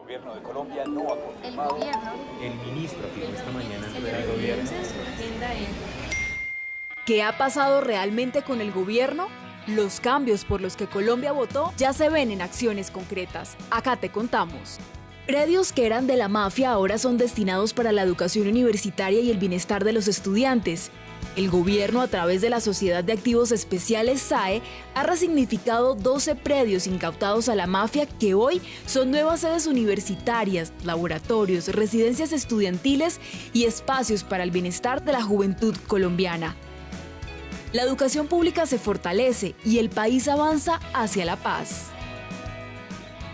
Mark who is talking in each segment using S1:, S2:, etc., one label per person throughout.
S1: gobierno de Colombia no ha confirmado.
S2: El ministro afirmó esta mañana en rueda de gobierno.
S3: ¿Qué ha pasado realmente con el gobierno? Los cambios por los que Colombia votó ya se ven en acciones concretas. Acá te contamos. Predios que eran de la mafia ahora son destinados para la educación universitaria y el bienestar de los estudiantes. El gobierno, a través de la Sociedad de Activos Especiales SAE, ha resignificado 12 predios incautados a la mafia que hoy son nuevas sedes universitarias, laboratorios, residencias estudiantiles y espacios para el bienestar de la juventud colombiana. La educación pública se fortalece y el país avanza hacia la paz.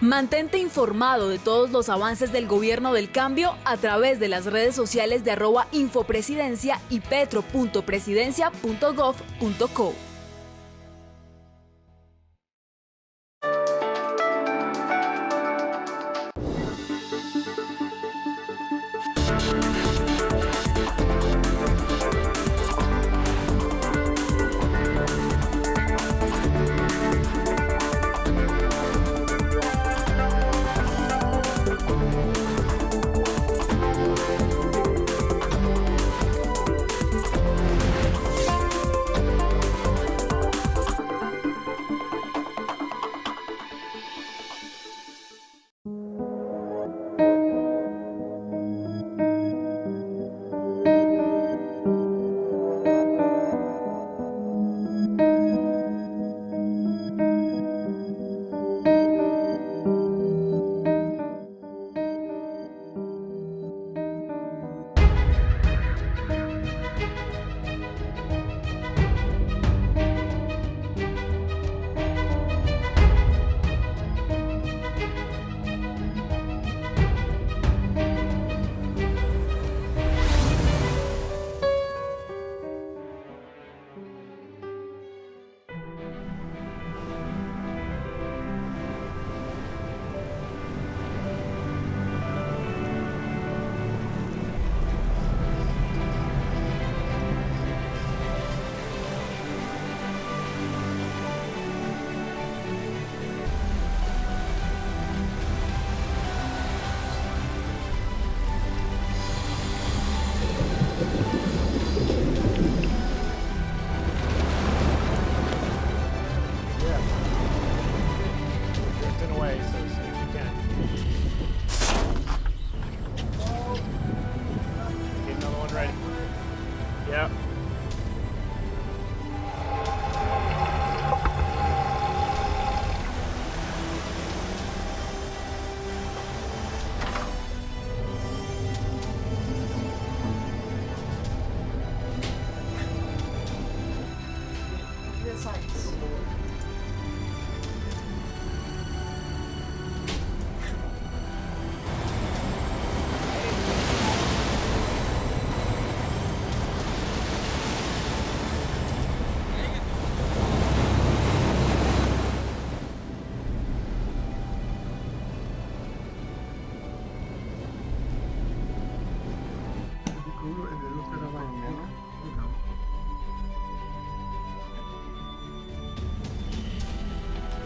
S3: Mantente informado de todos los avances del Gobierno del Cambio a través de las redes sociales de @infopresidencia y petro.presidencia.gov.co.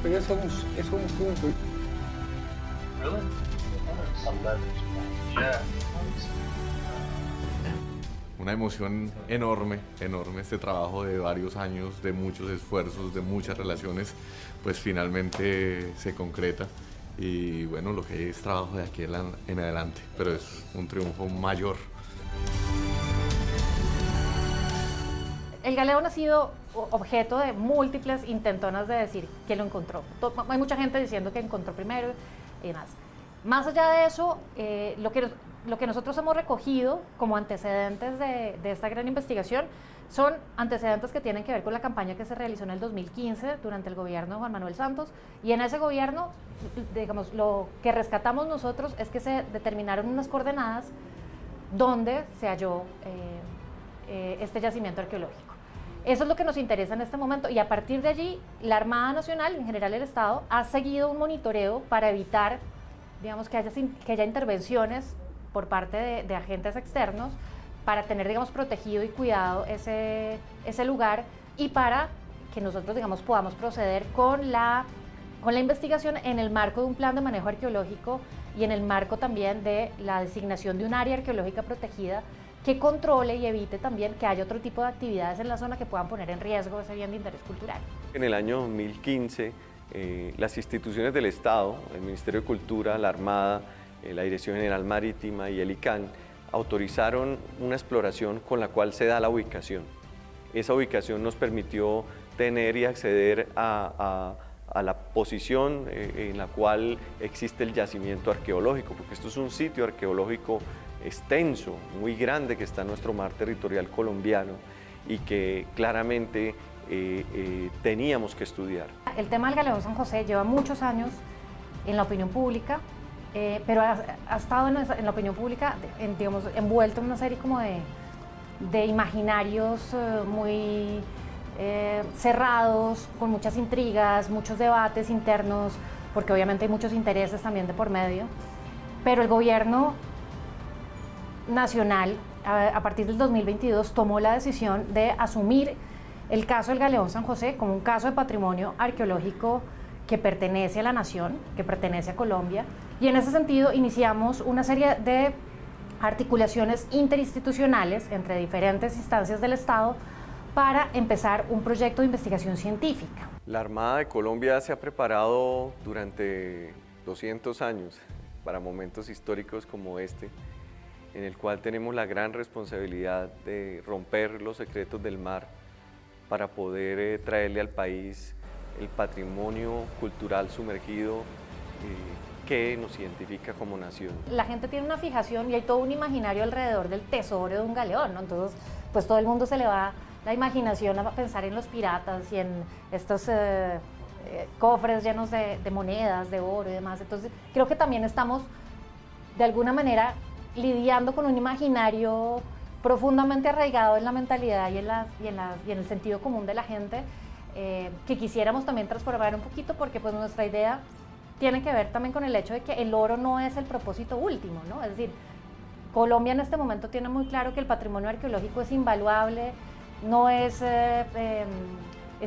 S4: Pero es un punto.
S5: Una emoción enorme, enorme, este trabajo de varios años, de muchos esfuerzos, de muchas relaciones, pues finalmente se concreta y bueno, lo que es trabajo de aquí en adelante, pero es un triunfo mayor.
S6: El Galeón ha sido objeto de múltiples intentonas de decir que lo encontró. Hay mucha gente diciendo que encontró primero y demás. Más allá de eso, lo que nosotros hemos recogido como antecedentes de esta gran investigación son antecedentes que tienen que ver con la campaña que se realizó en el 2015 durante el gobierno de Juan Manuel Santos, y en ese gobierno, digamos, lo que rescatamos nosotros es que se determinaron unas coordenadas donde se halló este yacimiento arqueológico. Eso es lo que nos interesa en este momento, y a partir de allí la Armada Nacional, en general el Estado, ha seguido un monitoreo para evitar, digamos, que haya intervenciones por parte de agentes externos, para tener, digamos, protegido y cuidado ese lugar, y para que nosotros, digamos, podamos proceder con la investigación en el marco de un plan de manejo arqueológico y en el marco también de la designación de un área arqueológica protegida que controle y evite también que haya otro tipo de actividades en la zona que puedan poner en riesgo ese bien de interés cultural.
S7: En el año 2015, las instituciones del Estado, el Ministerio de Cultura, la Armada, la Dirección General Marítima y el ICANN, autorizaron una exploración con la cual se da la ubicación. Esa ubicación nos permitió tener y acceder a la posición en la cual existe el yacimiento arqueológico, porque esto es un sitio arqueológico extenso, muy grande, que está en nuestro mar territorial colombiano y que claramente teníamos que estudiar.
S6: El tema del Galeón San José lleva muchos años en la opinión pública, pero ha estado en la opinión pública, digamos, envuelto en una serie como de imaginarios muy cerrados, con muchas intrigas, muchos debates internos, porque obviamente hay muchos intereses también de por medio, pero el gobierno nacional, a partir del 2022, tomó la decisión de asumir el caso del Galeón San José como un caso de patrimonio arqueológico que pertenece a la nación, que pertenece a Colombia, y en ese sentido iniciamos una serie de articulaciones interinstitucionales entre diferentes instancias del Estado para empezar un proyecto de investigación científica.
S7: La Armada de Colombia se ha preparado durante 200 años para momentos históricos como este, en el cual tenemos la gran responsabilidad de romper los secretos del mar para poder traerle al país el patrimonio cultural sumergido que nos identifica como nación.
S6: La gente tiene una fijación y hay todo un imaginario alrededor del tesoro de un galeón, ¿no? Entonces, pues todo el mundo se le va la imaginación a pensar en los piratas y en estos cofres llenos de monedas, de oro y demás. Entonces, creo que también estamos, de alguna manera, lidiando con un imaginario profundamente arraigado en la mentalidad y en el sentido común de la gente, que quisiéramos también transformar un poquito, porque pues nuestra idea tiene que ver también con el hecho de que el oro no es el propósito último, ¿no? Es decir, Colombia en este momento tiene muy claro que el patrimonio arqueológico es invaluable, no es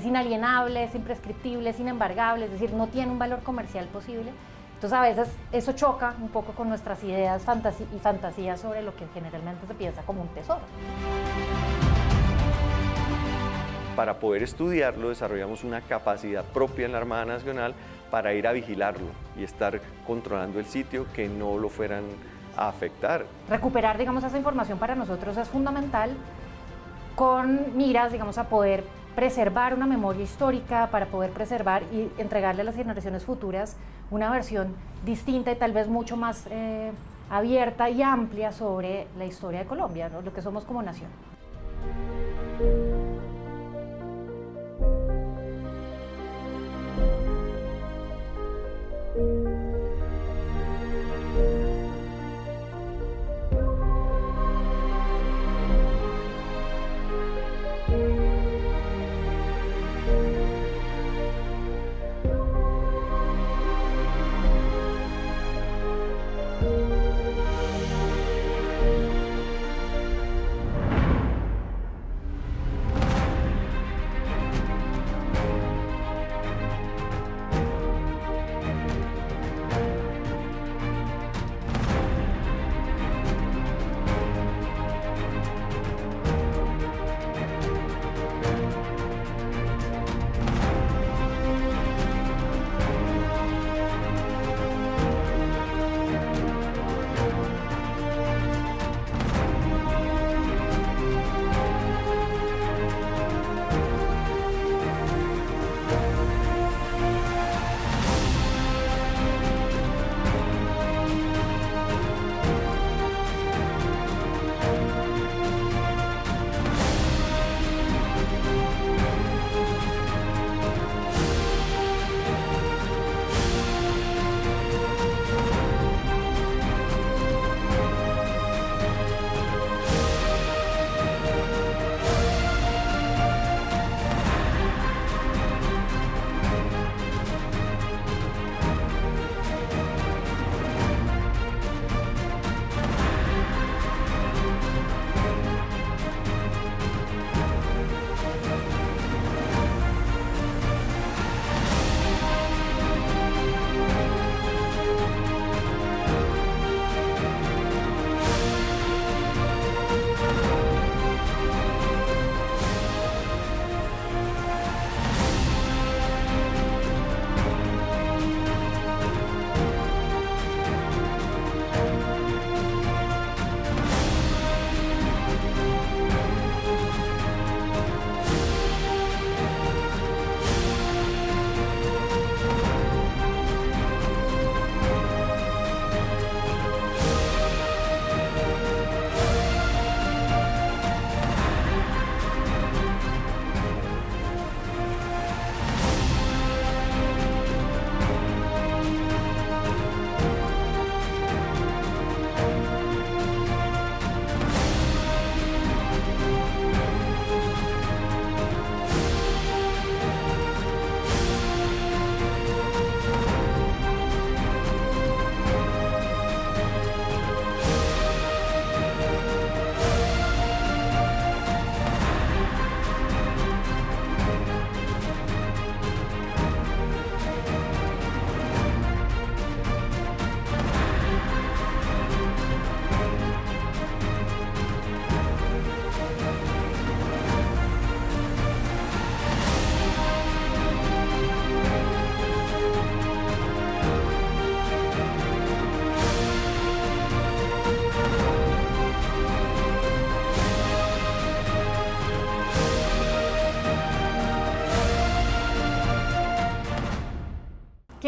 S6: inalienable, es imprescriptible, es inembargable, es decir, no tiene un valor comercial posible. Entonces a veces eso choca un poco con nuestras ideas y fantasías sobre lo que generalmente se piensa como un tesoro.
S7: Para poder estudiarlo desarrollamos una capacidad propia en la Armada Nacional para ir a vigilarlo y estar controlando el sitio, que no lo fueran a afectar.
S6: Recuperar, digamos, esa información para nosotros es fundamental, con miras, digamos, a poder preservar una memoria histórica, para poder preservar y entregarle a las generaciones futuras una versión distinta y tal vez mucho más abierta y amplia sobre la historia de Colombia, ¿no? Lo que somos como nación.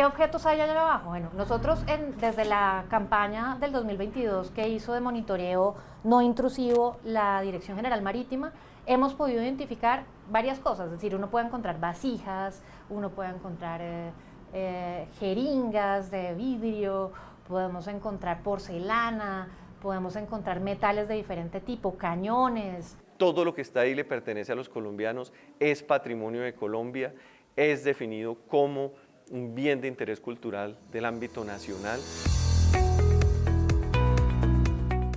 S6: ¿qué objetos hay allá abajo? Bueno, nosotros desde la campaña del 2022 que hizo de monitoreo no intrusivo la Dirección General Marítima, hemos podido identificar varias cosas, es decir, uno puede encontrar vasijas, uno puede encontrar jeringas de vidrio, podemos encontrar porcelana, podemos encontrar metales de diferente tipo, cañones.
S7: Todo lo que está ahí le pertenece a los colombianos, es patrimonio de Colombia, es definido como un bien de interés cultural del ámbito nacional.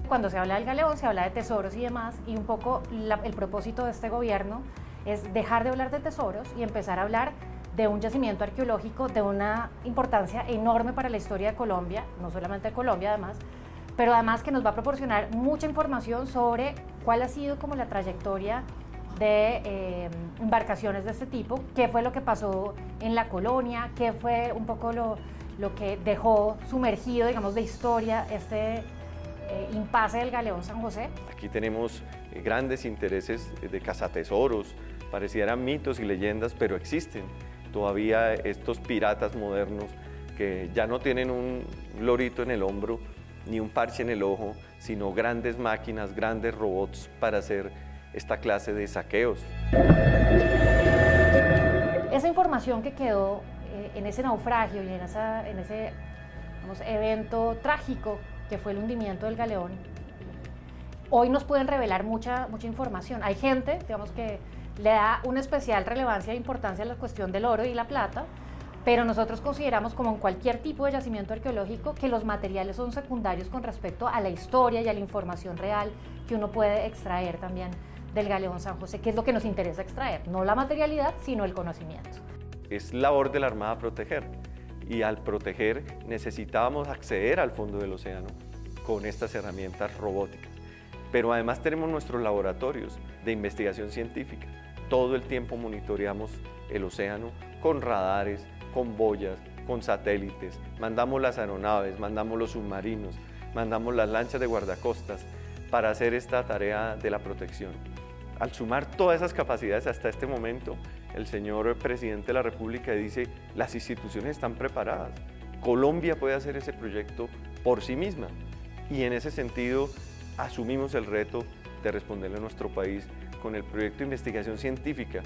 S6: Cuando se habla del galeón, se habla de tesoros y demás, y un poco el propósito de este gobierno es dejar de hablar de tesoros y empezar a hablar de un yacimiento arqueológico de una importancia enorme para la historia de Colombia, no solamente de Colombia además, pero además que nos va a proporcionar mucha información sobre cuál ha sido como la trayectoria de embarcaciones de este tipo, qué fue lo que pasó en la colonia, qué fue un poco lo que dejó sumergido, digamos, de historia este impasse del galeón San José.
S7: Aquí tenemos grandes intereses de cazatesoros, parecieran mitos y leyendas, pero existen todavía estos piratas modernos que ya no tienen un lorito en el hombro ni un parche en el ojo, sino grandes máquinas, grandes robots para hacer esta clase de saqueos.
S6: Esa información que quedó en ese naufragio y en ese digamos, evento trágico que fue el hundimiento del galeón, hoy nos pueden revelar mucha información. Hay gente, digamos, que le da una especial relevancia e importancia a la cuestión del oro y la plata, pero nosotros consideramos, como en cualquier tipo de yacimiento arqueológico, que los materiales son secundarios con respecto a la historia y a la información real que uno puede extraer también del galeón San José, que es lo que nos interesa extraer, no la materialidad, sino el conocimiento.
S7: Es labor de la Armada proteger, y al proteger necesitábamos acceder al fondo del océano con estas herramientas robóticas. Pero además tenemos nuestros laboratorios de investigación científica. Todo el tiempo monitoreamos el océano con radares, con boyas, con satélites, mandamos las aeronaves, mandamos los submarinos, mandamos las lanchas de guardacostas para hacer esta tarea de la protección. Al sumar todas esas capacidades hasta este momento, el señor presidente de la República dice: las instituciones están preparadas, Colombia puede hacer ese proyecto por sí misma, y en ese sentido asumimos el reto de responderle a nuestro país con el proyecto de investigación científica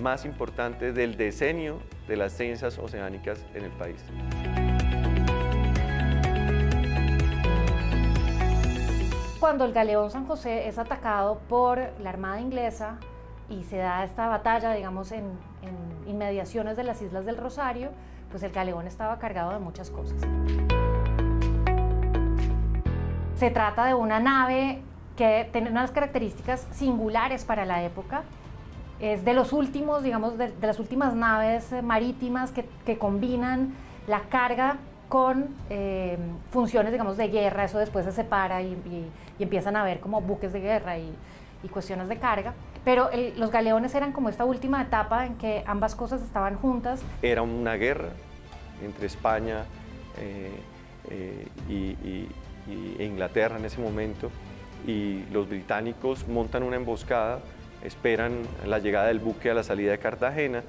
S7: más importante del decenio de las ciencias oceánicas en el país.
S6: Cuando el galeón San José es atacado por la Armada inglesa y se da esta batalla, digamos, en inmediaciones de las Islas del Rosario, pues el galeón estaba cargado de muchas cosas. Se trata de una nave que tiene unas características singulares para la época. Es de los últimos, digamos, de las últimas naves marítimas que combinan la carga con funciones, digamos, de guerra. Eso después se separa y empiezan a haber como buques de guerra y cuestiones de carga. Pero los galeones eran como esta última etapa en que ambas cosas estaban juntas.
S7: Era una guerra entre España e Inglaterra en ese momento, y los británicos montan una emboscada, esperan la llegada del buque a la salida de Cartagena.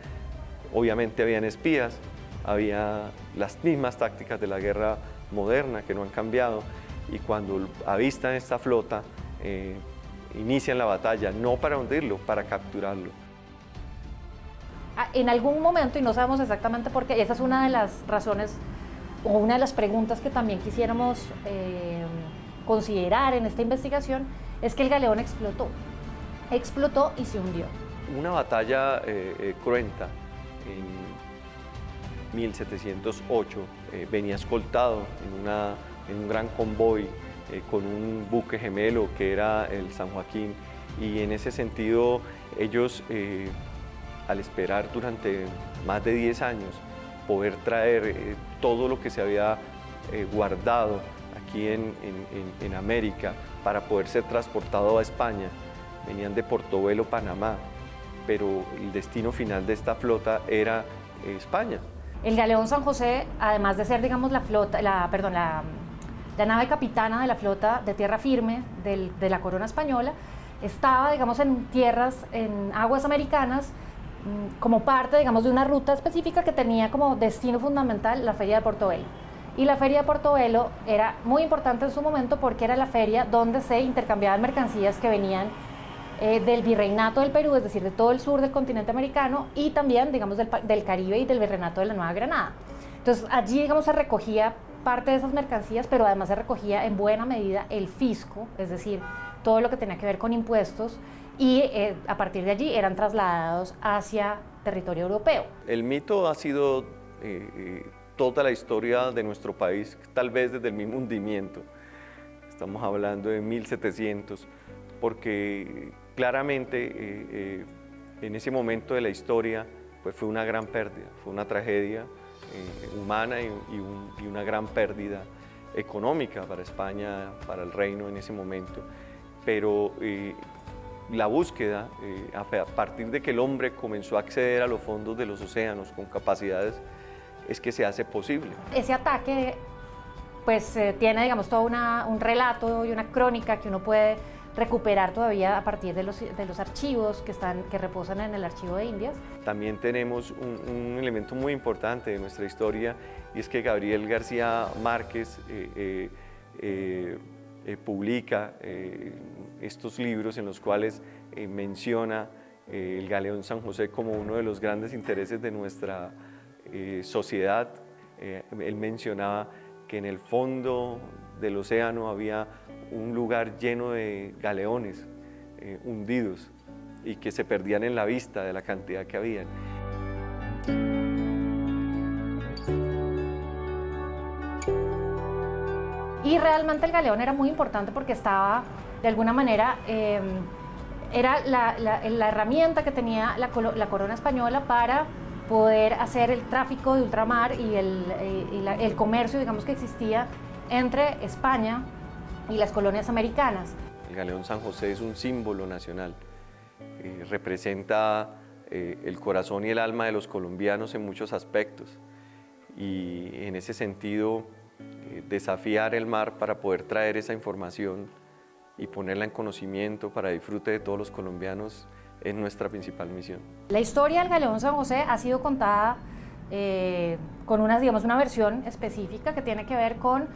S7: Obviamente habían espías, había las mismas tácticas de la guerra moderna que no han cambiado, y cuando avistan esta flota, inician la batalla, no para hundirlo, para capturarlo.
S6: En algún momento, y no sabemos exactamente por qué, esa es una de las razones o una de las preguntas que también quisiéramos considerar en esta investigación, es que el galeón explotó y se hundió.
S7: Una batalla cruenta en 1708, venía escoltado en un gran convoy con un buque gemelo que era el San Joaquín, y en ese sentido ellos, al esperar durante más de 10 años poder traer todo lo que se había guardado aquí en América para poder ser transportado a España, venían de Portobelo, Panamá, pero el destino final de esta flota era España.
S6: El galeón San José, además de ser, digamos, la nave capitana de la flota de tierra firme de la corona española, estaba, digamos, en aguas americanas, como parte, digamos, de una ruta específica que tenía como destino fundamental la Feria de Portobelo. Y la Feria de Portobelo era muy importante en su momento porque era la feria donde se intercambiaban mercancías que venían del Virreinato del Perú, es decir, de todo el sur del continente americano, y también, digamos, del Caribe y del Virreinato de la Nueva Granada. Entonces, allí, digamos, se recogía parte de esas mercancías, pero además se recogía en buena medida el fisco, es decir, todo lo que tenía que ver con impuestos, y a partir de allí eran trasladados hacia territorio europeo.
S7: El mito ha sido toda la historia de nuestro país, tal vez desde el mismo hundimiento. Estamos hablando de 1700, porque claramente en ese momento de la historia pues fue una gran pérdida, fue una tragedia humana y una gran pérdida económica para España, para el reino en ese momento. Pero la búsqueda, a partir de que el hombre comenzó a acceder a los fondos de los océanos con capacidades, es que se hace posible. Ese
S6: ataque pues tiene, digamos, todo un relato y una crónica que uno puede recuperar todavía a partir de los archivos que reposan en el Archivo de Indias.
S7: También tenemos un elemento muy importante de nuestra historia, y es que Gabriel García Márquez publica estos libros en los cuales menciona el galeón San José como uno de los grandes intereses de nuestra sociedad. Él mencionaba que en el fondo del océano había un lugar lleno de galeones hundidos y que se perdían en la vista de la cantidad que habían.
S6: Y realmente el galeón era muy importante porque estaba, de alguna manera, era la herramienta que tenía la corona española para poder hacer el tráfico de ultramar y el comercio, digamos, que existía entre España y las colonias americanas.
S7: El galeón San José es un símbolo nacional, representa el corazón y el alma de los colombianos en muchos aspectos, y en ese sentido desafiar el mar para poder traer esa información y ponerla en conocimiento para disfrute de todos los colombianos es nuestra principal misión.
S6: La historia del galeón San José ha sido contada con una versión específica que tiene que ver con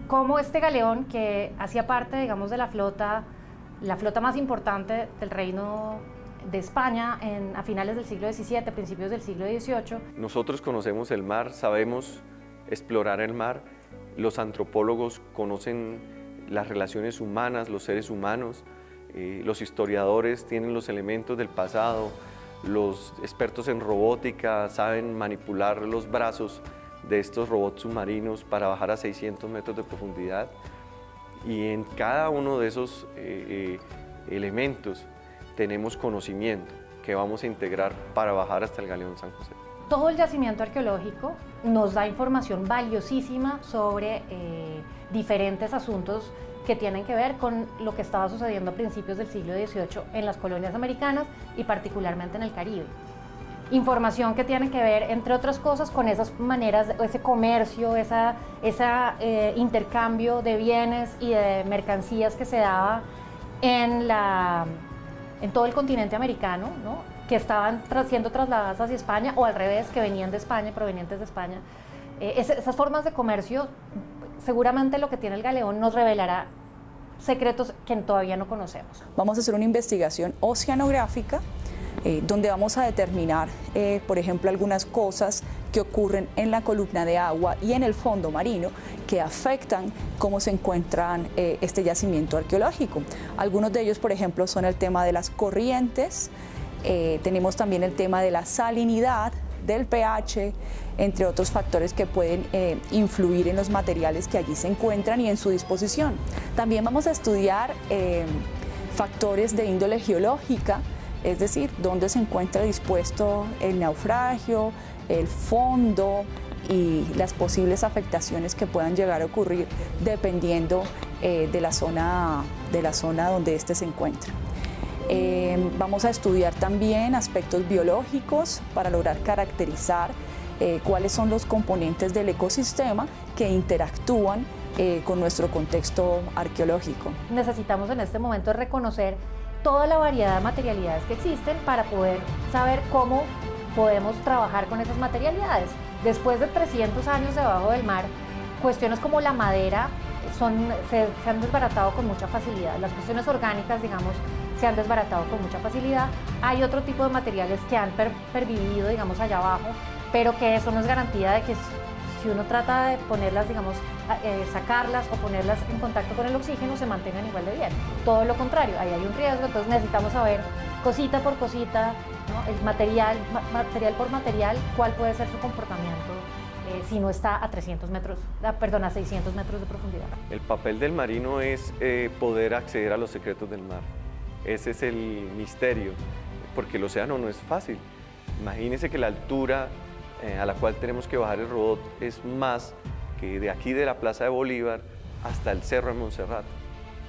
S6: cómo este galeón, que hacía parte, digamos, de la flota más importante del reino de España a finales del siglo XVII, principios del siglo XVIII.
S7: Nosotros conocemos el mar, sabemos explorar el mar, los antropólogos conocen las relaciones humanas, los seres humanos, los historiadores tienen los elementos del pasado, los expertos en robótica saben manipular los brazos de estos robots submarinos para bajar a 600 metros de profundidad, y en cada uno de esos elementos tenemos conocimiento que vamos a integrar para bajar hasta el galeón San José.
S6: Todo el yacimiento arqueológico nos da información valiosísima sobre diferentes asuntos que tienen que ver con lo que estaba sucediendo a principios del siglo XVIII en las colonias americanas y particularmente en el Caribe. Información que tiene que ver, entre otras cosas, con esas maneras, ese comercio, ese intercambio de bienes y de mercancías que se daba en todo el continente americano, ¿no? Que estaban siendo trasladadas hacia España, o al revés, que venían de España, provenientes de España. Esas formas de comercio, seguramente lo que tiene el galeón nos revelará secretos que todavía no conocemos.
S8: Vamos a hacer una investigación oceanográfica donde vamos a determinar, por ejemplo, algunas cosas que ocurren en la columna de agua y en el fondo marino que afectan cómo se encuentran este yacimiento arqueológico. Algunos de ellos, por ejemplo, son el tema de las corrientes, tenemos también el tema de la salinidad, del pH, entre otros factores que pueden influir en los materiales que allí se encuentran y en su disposición. También vamos a estudiar factores de índole geológica, es decir, dónde se encuentra dispuesto el naufragio, el fondo y las posibles afectaciones que puedan llegar a ocurrir dependiendo de la zona donde éste se encuentra. Vamos a estudiar también aspectos biológicos para lograr caracterizar cuáles son los componentes del ecosistema que interactúan con nuestro contexto arqueológico.
S6: Necesitamos en este momento reconocer toda la variedad de materialidades que existen para poder saber cómo podemos trabajar con esas materialidades. Después de 300 años debajo del mar, cuestiones como la madera se han desbaratado con mucha facilidad. Las cuestiones orgánicas, digamos, se han desbaratado con mucha facilidad. Hay otro tipo de materiales que han pervivido, digamos, allá abajo, pero que eso no es garantía de que si uno trata de ponerlas, digamos, sacarlas o ponerlas en contacto con el oxígeno, se mantengan igual de bien. Todo lo contrario, ahí hay un riesgo, entonces necesitamos saber cosita por cosita, ¿no? El material por material, cuál puede ser su comportamiento si no está a 600 metros de profundidad.
S7: El papel del marino es poder acceder a los secretos del mar. Ese es el misterio, porque el océano no es fácil. Imagínense que la altura a la cual tenemos que bajar el robot es más que de aquí de la Plaza de Bolívar hasta el Cerro de Montserrat.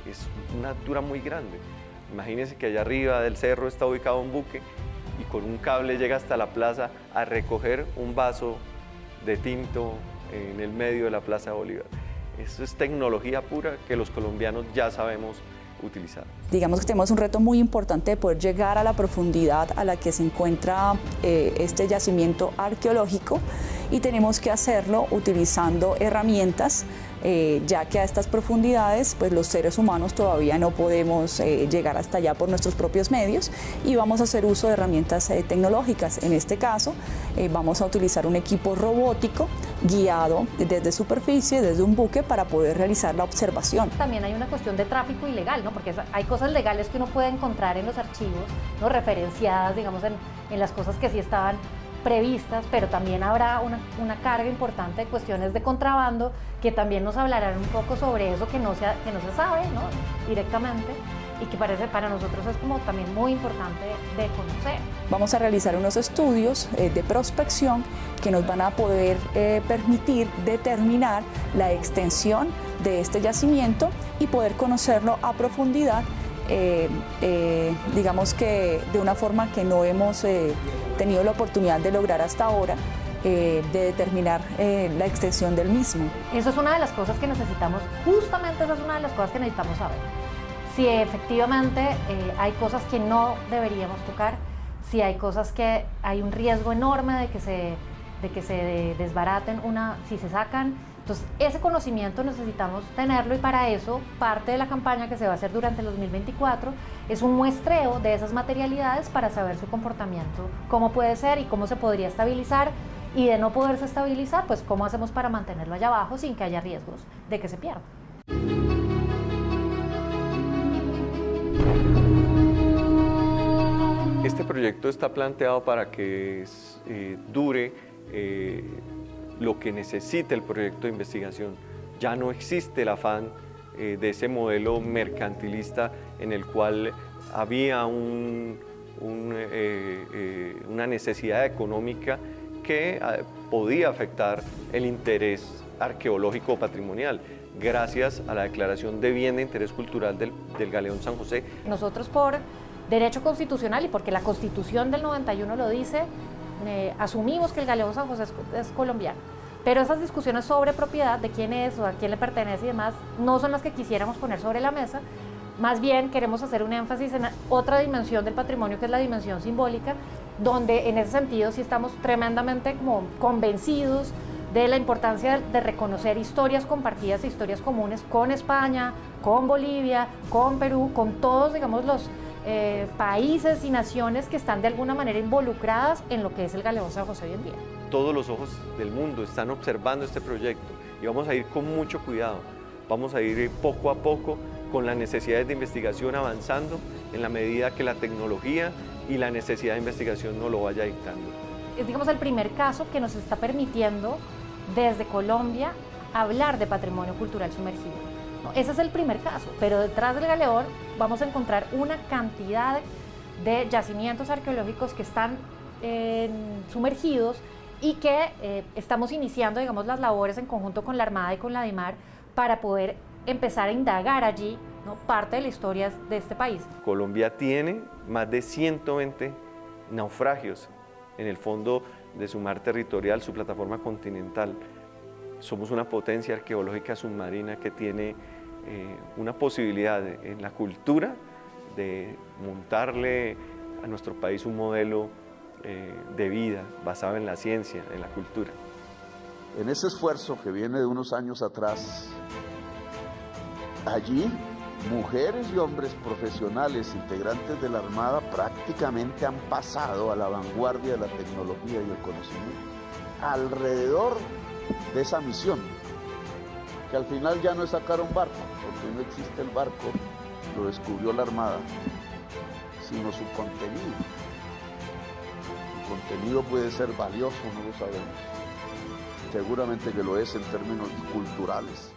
S7: Es una altura muy grande. Imagínense que allá arriba del cerro está ubicado un buque y con un cable llega hasta la plaza a recoger un vaso de tinto en el medio de la Plaza de Bolívar. Eso es tecnología pura que los colombianos ya sabemos utilizar.
S8: Digamos que tenemos un reto muy importante de poder llegar a la profundidad a la que se encuentra este yacimiento arqueológico, y tenemos que hacerlo utilizando herramientas, ya que a estas profundidades pues los seres humanos todavía no podemos llegar hasta allá por nuestros propios medios, y vamos a hacer uso de herramientas tecnológicas. En este caso vamos a utilizar un equipo robótico guiado desde superficie, desde un buque, para poder realizar la observación.
S6: También hay una cuestión de tráfico ilegal, ¿no? Porque hay cosas legales que uno puede encontrar en los archivos, ¿no? Referenciadas, digamos, en las cosas que sí estaban previstas, pero también habrá una carga importante de cuestiones de contrabando que también nos hablarán un poco sobre eso que no se sabe, ¿no? Directamente, y que para nosotros es como también muy importante de conocer.
S8: Vamos a realizar unos estudios de prospección que nos van a poder permitir determinar la extensión de este yacimiento y poder conocerlo a profundidad, digamos que de una forma que no hemos tenido la oportunidad de lograr hasta ahora, de determinar la extensión del mismo.
S6: Eso es una de las cosas que necesitamos, justamente esa es una de las cosas que necesitamos saber. Si efectivamente hay cosas que no deberíamos tocar, si hay cosas que hay un riesgo enorme de que se desbaraten si se sacan. Entonces, ese conocimiento necesitamos tenerlo, y para eso parte de la campaña que se va a hacer durante el 2024 es un muestreo de esas materialidades para saber su comportamiento, cómo puede ser y cómo se podría estabilizar, y de no poderse estabilizar, pues cómo hacemos para mantenerlo allá abajo sin que haya riesgos de que se pierda.
S7: Este proyecto está planteado para que dure lo que necesita el proyecto de investigación. Ya no existe el afán de ese modelo mercantilista en el cual había una necesidad económica que podía afectar el interés arqueológico o patrimonial, gracias a la declaración de bien de interés cultural del Galeón San José.
S6: Nosotros, por derecho constitucional y porque la Constitución del 91 lo dice, asumimos que el Galeón San José es colombiano, pero esas discusiones sobre propiedad, de quién es o a quién le pertenece y demás, no son las que quisiéramos poner sobre la mesa. Más bien queremos hacer un énfasis en otra dimensión del patrimonio, que es la dimensión simbólica, donde en ese sentido sí estamos tremendamente como convencidos de la importancia de reconocer historias compartidas e historias comunes con España, con Bolivia, con Perú, con todos, digamos, los países y naciones que están de alguna manera involucradas en lo que es el Galeón San José hoy en día.
S7: Todos los ojos del mundo están observando este proyecto y vamos a ir con mucho cuidado, vamos a ir poco a poco con las necesidades de investigación avanzando en la medida que la tecnología y la necesidad de investigación nos lo vaya dictando.
S6: Es, digamos, el primer caso que nos está permitiendo desde Colombia hablar de patrimonio cultural sumergido. Ese es el primer caso, pero detrás del Galeón vamos a encontrar una cantidad de yacimientos arqueológicos que están sumergidos y que estamos iniciando, digamos, las labores en conjunto con la Armada y con la DIMAR para poder empezar a indagar allí, ¿no?, parte de la historia de este país.
S7: Colombia tiene más de 120 naufragios en el fondo de su mar territorial, su plataforma continental. Somos una potencia arqueológica submarina que tiene una posibilidad en la cultura de montarle a nuestro país un modelo de vida basado en la ciencia, en la cultura.
S9: En ese esfuerzo que viene de unos años atrás, allí mujeres y hombres profesionales integrantes de la Armada prácticamente han pasado a la vanguardia de la tecnología y el conocimiento alrededor de esa misión, que al final ya no es sacar un barco, porque no existe el barco, lo descubrió la Armada, sino su contenido. Su contenido puede ser valioso, no lo sabemos. Seguramente que lo es en términos culturales.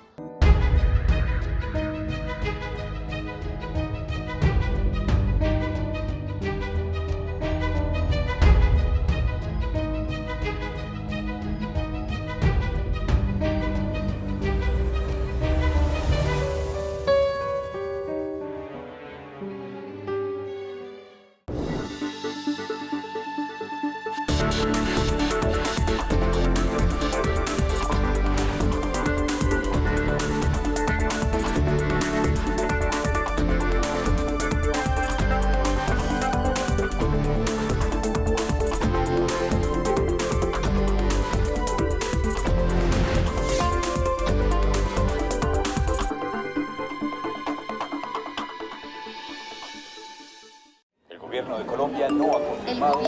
S1: El gobierno de Colombia no ha confirmado.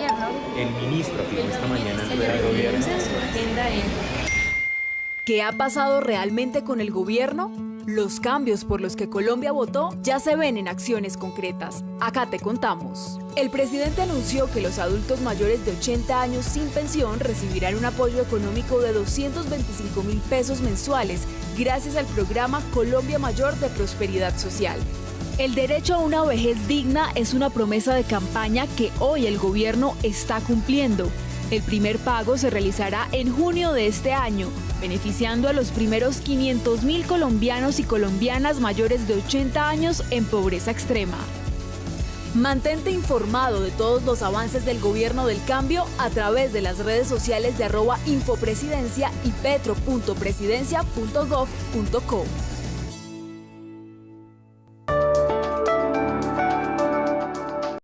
S2: El ministro afirmó esta mañana en rueda de gobierno.
S3: ¿Qué ha pasado realmente con el gobierno? Los cambios por los que Colombia votó ya se ven en acciones concretas. Acá te contamos. El presidente anunció que los adultos mayores de 80 años sin pensión recibirán un apoyo económico de 225.000 pesos mensuales gracias al programa Colombia Mayor de Prosperidad Social. El derecho a una vejez digna es una promesa de campaña que hoy el gobierno está cumpliendo. El primer pago se realizará en junio de este año, beneficiando a los primeros 500.000 colombianos y colombianas mayores de 80 años en pobreza extrema. Mantente informado de todos los avances del gobierno del cambio a través de las redes sociales de @infopresidencia y petro.presidencia.gov.co.